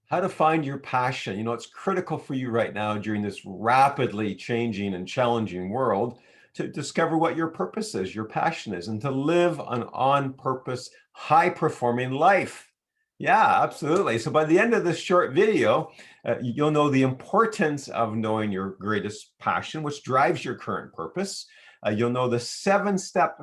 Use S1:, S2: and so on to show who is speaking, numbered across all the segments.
S1: How to find your passion. It's critical for you right now during this rapidly changing and challenging world to discover what your purpose is, your passion is, and to live an on-purpose, high-performing life. Yeah, absolutely. So by the end of this short video, you'll know the importance of knowing your greatest passion, which drives your current purpose. You'll know the seven-step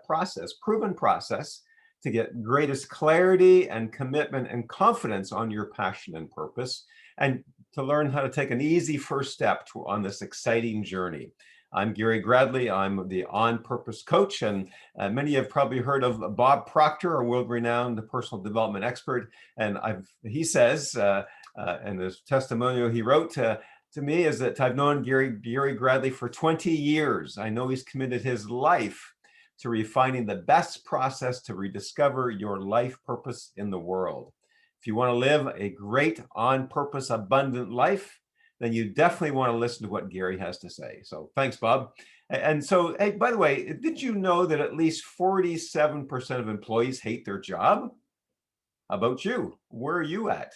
S1: process, proven process, to get greatest clarity and commitment and confidence on your passion and purpose, and to learn how to take an easy first step on this exciting journey. I'm Gary Gradley. I'm the On Purpose coach, and many have probably heard of Bob Proctor, a world-renowned personal development expert. And he says, in his testimonial he wrote to me, is that I've known Gary Gradley for 20 years. I know he's committed his life to refining the best process to rediscover your life purpose in the world. If you want to live a great, on-purpose, abundant life, then you definitely want to listen to what Gary has to say. So thanks, Bob. And so, hey, by the way, did you know that at least 47% of employees hate their job? How about you? Where are you at?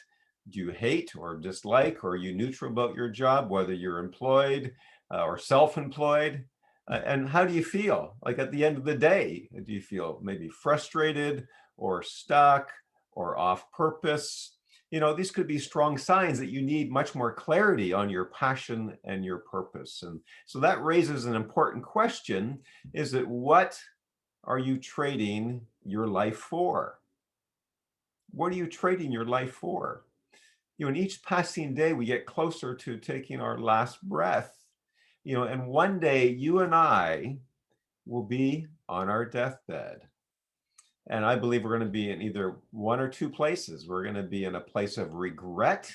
S1: Do you hate or dislike, or are you neutral about your job, whether you're employed or self-employed? And how do you feel? Like at the end of the day, do you feel maybe frustrated or stuck or off purpose? These could be strong signs that you need much more clarity on your passion and your purpose. And so that raises an important question, is that what are you trading your life for? What are you trading your life for? In each passing day, we get closer to taking our last breath. And one day you and I will be on our deathbed. And I believe we're going to be in either one or two places. We're going to be in a place of regret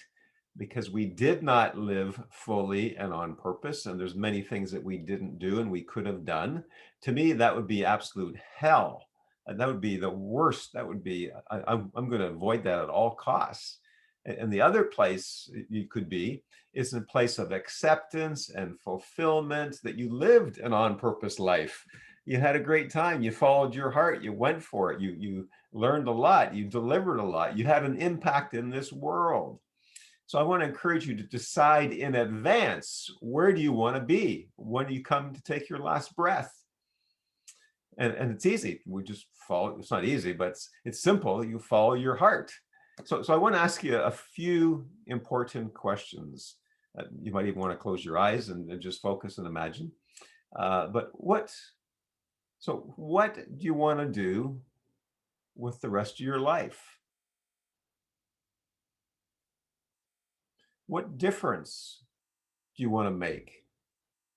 S1: because we did not live fully and on purpose. And there's many things that we didn't do and we could have done. To me, that would be absolute hell. And that would be the worst. That would be, I'm going to avoid that at all costs. And the other place you could be is in a place of acceptance and fulfillment, that you lived an on-purpose life. You had a great time. You followed your heart. You went for it. You learned a lot. You delivered a lot. You had an impact in this world. So I want to encourage you to decide in advance, where do you want to be when you come to take your last breath? And it's easy. We just follow. It's not easy, but it's simple. You follow your heart. So I want to ask you a few important questions. You might even want to close your eyes and just focus and imagine. But what do you want to do with the rest of your life? What difference do you want to make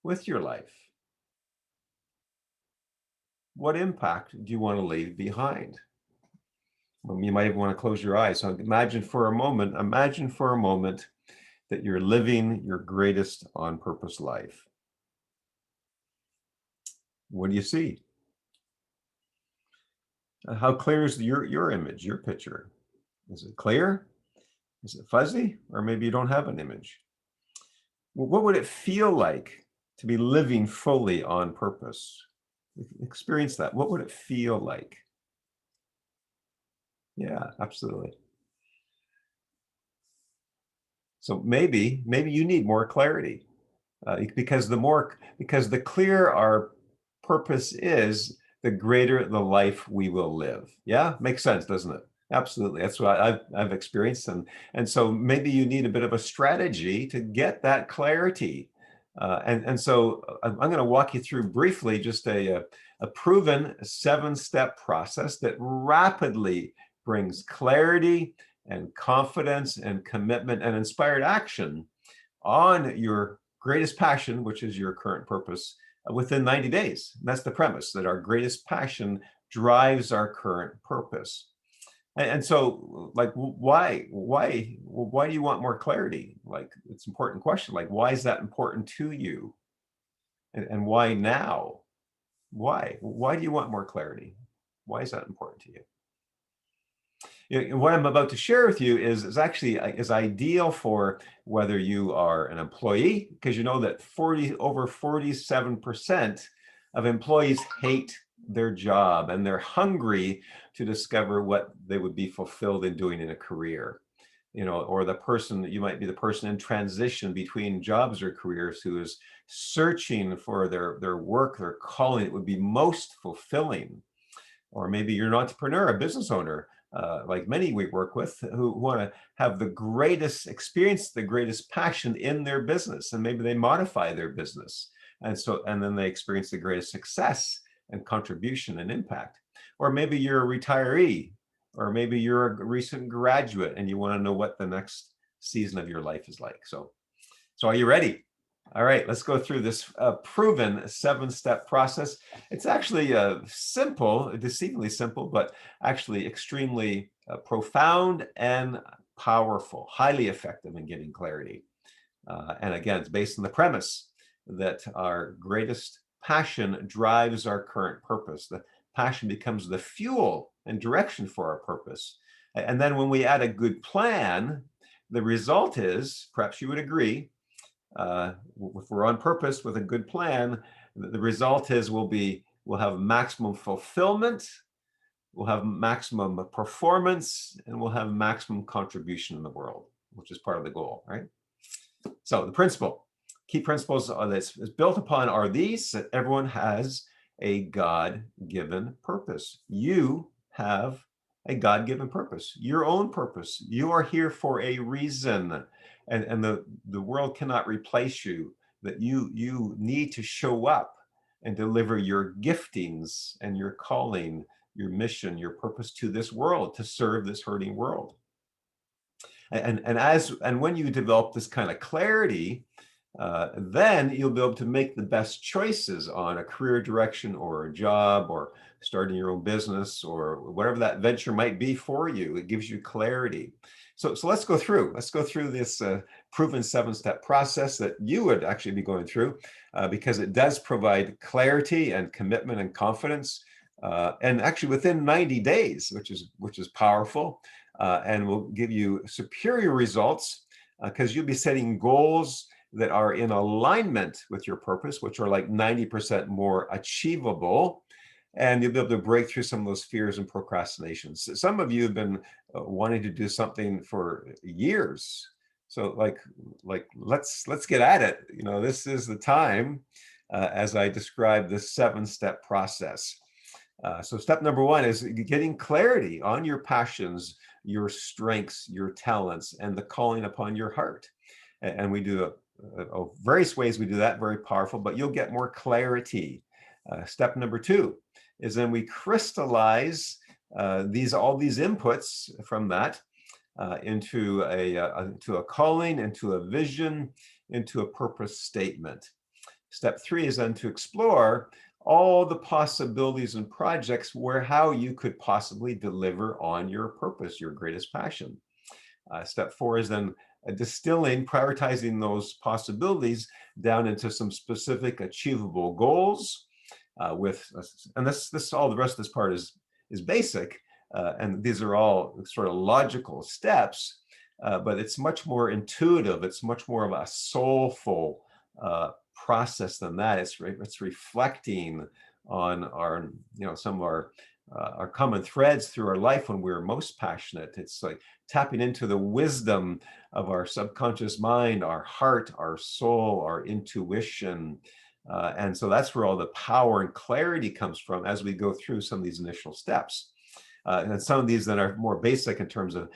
S1: with your life? What impact do you want to leave behind? Well, you might even want to close your eyes. So imagine for a moment that you're living your greatest on-purpose life. What do you see? How clear is your image, your picture? Is it clear? Is it fuzzy? Or maybe you don't have an image. Well, what would it feel like to be living fully on purpose? Experience that. What would it feel like? Yeah, absolutely. So maybe you need more clarity, because the clearer our purpose is, the greater the life we will live. Yeah, makes sense, doesn't it? Absolutely. That's what I've experienced, and so maybe you need a bit of a strategy to get that clarity. And so I'm going to walk you through briefly just a proven 7-step process that rapidly brings clarity and confidence and commitment and inspired action on your greatest passion, which is your current purpose, within 90 days. And that's the premise, that our greatest passion drives our current purpose. And so, like, why do you want more clarity? Like, it's an important question. Like, why is that important to you? And why now? Why do you want more clarity? Why is that important to you? What I'm about to share with you is actually is ideal for whether you are an employee, because you know that over 47% of employees hate their job, and they're hungry to discover what they would be fulfilled in doing in a career. or the person that you might be the person in transition between jobs or careers who is searching for their work, their calling that would be most fulfilling. Or maybe you're an entrepreneur, a business owner, like many we work with, who want to have the greatest experience, the greatest passion in their business, and maybe they modify their business, and then they experience the greatest success and contribution and impact. Or maybe you're a retiree, or maybe you're a recent graduate, and you want to know what the next season of your life is like. So are you ready? All right, let's go through this proven 7-step process. It's actually simple, deceivingly simple, but actually extremely profound and powerful, highly effective in getting clarity. And again, it's based on the premise that our greatest passion drives our current purpose. The passion becomes the fuel and direction for our purpose. And then when we add a good plan, the result is, perhaps you would agree, if we're on purpose with a good plan, the result is we'll have maximum fulfillment, we'll have maximum performance, and we'll have maximum contribution in the world, which is part of the goal, right? So the key principles that's built upon are these: that everyone has a God-given purpose. You have a God-given purpose, your own purpose. You are here for a reason, and the world cannot replace you. That you need to show up and deliver your giftings and your calling, your mission, your purpose to this world, to serve this hurting world. And when you develop this kind of clarity, then you'll be able to make the best choices on a career direction or a job or starting your own business or whatever that venture might be for you. It gives you clarity. So let's go through this proven 7-step process that you would actually be going through, because it does provide clarity and commitment and confidence, and actually within 90 days, which is powerful, and will give you superior results, because you'll be setting goals that are in alignment with your purpose, which are like 90% more achievable. And you'll be able to break through some of those fears and procrastinations. Some of you have been wanting to do something for years. So like let's get at it. This is the time, as I described this 7-step process. So step number 1 is getting clarity on your passions, your strengths, your talents, and the calling upon your heart. And we do various ways we do that, very powerful, but you'll get more clarity. Step number 2 is then we crystallize all these inputs from that into a calling, into a vision, into a purpose statement. Step 3 is then to explore all the possibilities and projects how you could possibly deliver on your purpose, your greatest passion. Step 4 is then distilling, prioritizing those possibilities down into some specific achievable goals, and this all the rest of this part is basic, and these are all sort of logical steps, but it's much more intuitive. It's much more of a soulful process than that. It's reflecting on our some of our common threads through our life when we're most passionate. It's like tapping into the wisdom of our subconscious mind, our heart, our soul, our intuition. And so that's where all the power and clarity comes from as we go through some of these initial steps. And some of these then are more basic in terms of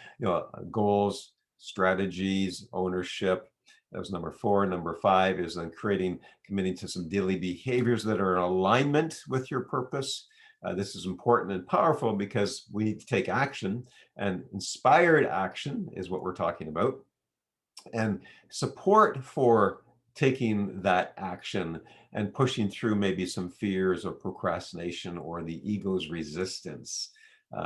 S1: goals, strategies, ownership. That was number 4. Number 5 is then committing to some daily behaviors that are in alignment with your purpose. This is important and powerful because we need to take action, and inspired action is what we're talking about. And support for taking that action and pushing through maybe some fears or procrastination or the ego's resistance.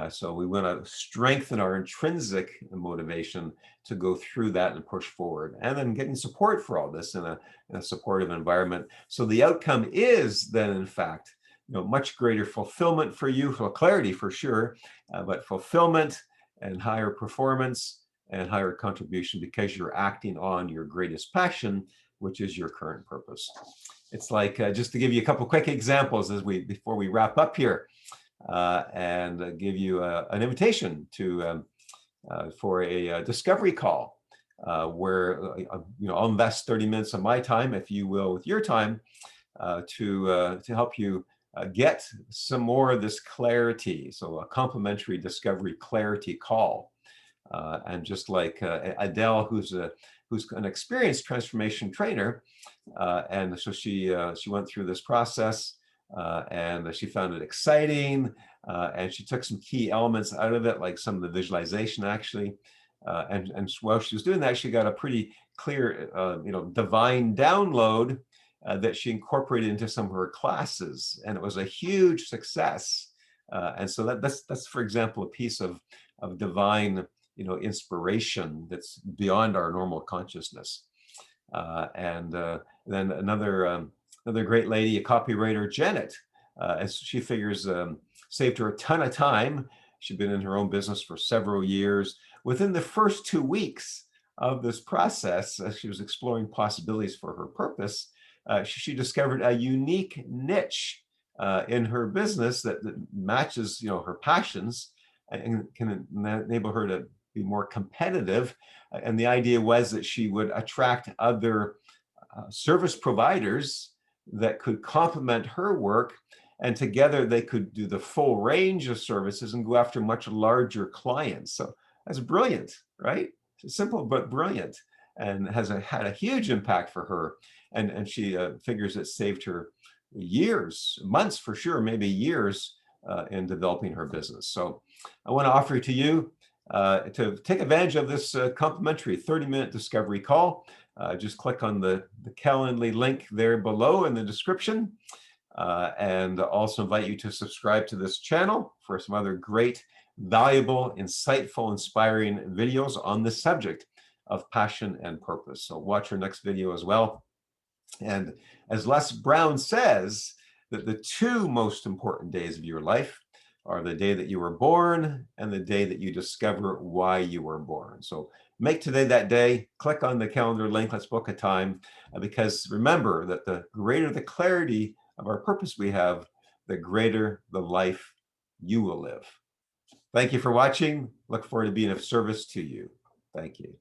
S1: So we want to strengthen our intrinsic motivation to go through that and push forward, and then getting support for all this in a supportive environment. So the outcome is then, in fact, much greater fulfillment for you, for clarity for sure, but fulfillment and higher performance and higher contribution because you're acting on your greatest passion, which is your current purpose. It's like, just to give you a couple quick examples before we wrap up here, and give you an invitation to for a discovery call where I'll invest 30 minutes of my time, if you will, with your time to help you get some more of this clarity. So a complimentary discovery clarity call. And just like Adele, who's an experienced transformation trainer, and so she went through this process, and she found it exciting, and she took some key elements out of it, like some of the visualization actually, and while she was doing that, she got a pretty clear, divine download that she incorporated into some of her classes, and it was a huge success. And so that's for example a piece of divine inspiration that's beyond our normal consciousness. And then another great lady, a copywriter, Janet, as she figures, saved her a ton of time. She'd been in her own business for several years. Within the first 2 weeks of this process, as she was exploring possibilities for her purpose, she discovered a unique niche in her business that matches her passions and can enable her to be more competitive. And the idea was that she would attract other service providers that could complement her work, and together they could do the full range of services and go after much larger clients. So that's brilliant, right? Simple but brilliant, and had a huge impact for her. And she figures it saved her years, months for sure, maybe years in developing her business. So I want to offer to you to take advantage of this complimentary 30-minute discovery call. Just click on the Calendly link there below in the description, and also invite you to subscribe to this channel for some other great, valuable, insightful, inspiring videos on the subject of passion and purpose. So watch our next video as well. And as Les Brown says, that the two most important days of your life are the day that you were born and the day that you discover why you were born. So make today that day. Click on the calendar link. Let's book a time. Because remember that the greater the clarity of our purpose we have, the greater the life you will live. Thank you for watching. Look forward to being of service to you. Thank you.